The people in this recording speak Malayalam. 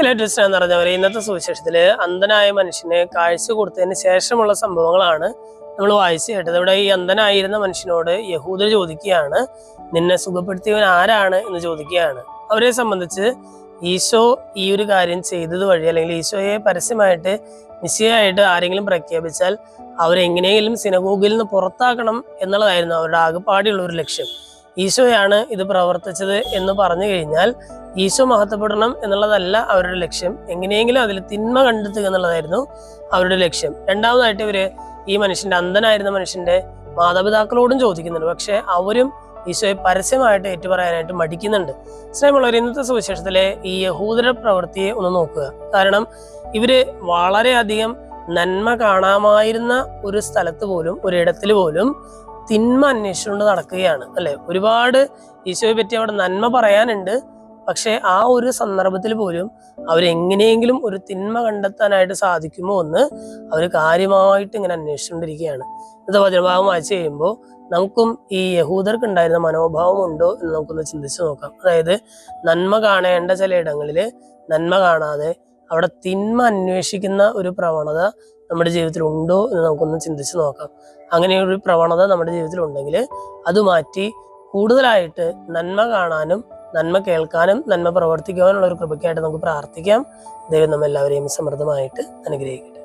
ലേറ്റസ്റ്റ് എന്ന് പറഞ്ഞവരെ ഇന്നത്തെ സുവിശേഷത്തില് അന്ധനായ മനുഷ്യന് കാഴ്ച കൊടുത്തതിന് ശേഷമുള്ള സംഭവങ്ങളാണ് നമ്മൾ വായിച്ചു കേട്ടത്. ഇവിടെ ഈ അന്ധനായിരുന്ന മനുഷ്യനോട് യഹൂദർ ചോദിക്കുകയാണ്, നിന്നെ സുഖപ്പെടുത്തിയവൻ ആരാണ് എന്ന് ചോദിക്കുകയാണ്. അവരെ സംബന്ധിച്ച് ഈശോ ഈ ഒരു കാര്യം ചെയ്തത് വഴി, അല്ലെങ്കിൽ ഈശോയെ പരസ്യമായിട്ട് മിശിഹായിട്ട് ആരെങ്കിലും പ്രഖ്യാപിച്ചാൽ അവരെങ്ങനെയെങ്കിലും സിനഗോഗിൽ നിന്ന് പുറത്താക്കണം എന്നുള്ളതായിരുന്നു അവരുടെ ആകെപ്പാടിയുള്ള ഒരു ലക്ഷ്യം. ഈശോയാണ് ഇത് പ്രവർത്തിച്ചത് എന്ന് പറഞ്ഞു കഴിഞ്ഞാൽ ഈശോ മഹത്വപ്പെടണം എന്നുള്ളതല്ല അവരുടെ ലക്ഷ്യം, എങ്ങനെയെങ്കിലും അതിൽ തിന്മ കണ്ടെത്തുക എന്നുള്ളതായിരുന്നു അവരുടെ ലക്ഷ്യം. രണ്ടാമതായിട്ട് ഇവര് ഈ മനുഷ്യന്റെ അന്ധനായിരുന്ന മനുഷ്യന്റെ മാതാപിതാക്കളോടും ചോദിക്കുന്നുണ്ട്, പക്ഷെ അവരും ഈശോയെ പരസ്യമായിട്ട് ഏറ്റുപറയാനായിട്ട് മടിക്കുന്നുണ്ട്. സ്നേഹമുള്ളവർ, ഇന്നത്തെ സുവിശേഷത്തിലെ ഈ യഹൂദരുടെ പ്രവൃത്തിയെ ഒന്ന് നോക്കുക. കാരണം ഇവര് വളരെയധികം നന്മ കാണാമായിരുന്ന ഒരു സ്ഥലത്ത് പോലും, ഒരിടത്തിൽ പോലും തിന്മ അന്വേഷിച്ചുകൊണ്ട് നടക്കുകയാണ്, അല്ലെ? ഒരുപാട് ഈശോയെ പറ്റി അവിടെ നന്മ പറയാനുണ്ട്, പക്ഷെ ആ ഒരു സന്ദർഭത്തിൽ പോലും അവരെങ്ങനെയെങ്കിലും ഒരു തിന്മ കണ്ടെത്താനായിട്ട് സാധിക്കുമോ എന്ന് അവർ കാര്യമായിട്ട് ഇങ്ങനെ അന്വേഷിച്ചുകൊണ്ടിരിക്കുകയാണ്. ഇന്നത്തെ വചനഭാഗം വായിച്ചു കഴിയുമ്പോൾ നമുക്കും ഈ യഹൂദർക്ക് ഉണ്ടായിരുന്ന മനോഭാവം ഉണ്ടോ എന്ന് നമുക്കൊന്ന് ചിന്തിച്ചു നോക്കാം. അതായത് നന്മ കാണേണ്ട ചില ഇടങ്ങളിൽ നന്മ കാണാതെ അവിടെ തിന്മ അന്വേഷിക്കുന്ന ഒരു പ്രവണത നമ്മുടെ ജീവിതത്തിൽ ഉണ്ടോ എന്ന് നമുക്കൊന്ന് ചിന്തിച്ചു നോക്കാം. അങ്ങനെ ഒരു പ്രവണത നമ്മുടെ ജീവിതത്തിൽ ഉണ്ടെങ്കിൽ അത് മാറ്റി കൂടുതലായിട്ട് നന്മ കാണാനും നന്മ കേൾക്കാനും നന്മ പ്രവർത്തിക്കുവാനുള്ള ഒരു കൃപയ്ക്കായിട്ട് നമുക്ക് പ്രാർത്ഥിക്കാം. ദൈവം നമ്മെല്ലാവരെയും സമൃദ്ധമായിട്ട് അനുഗ്രഹിക്കട്ടെ.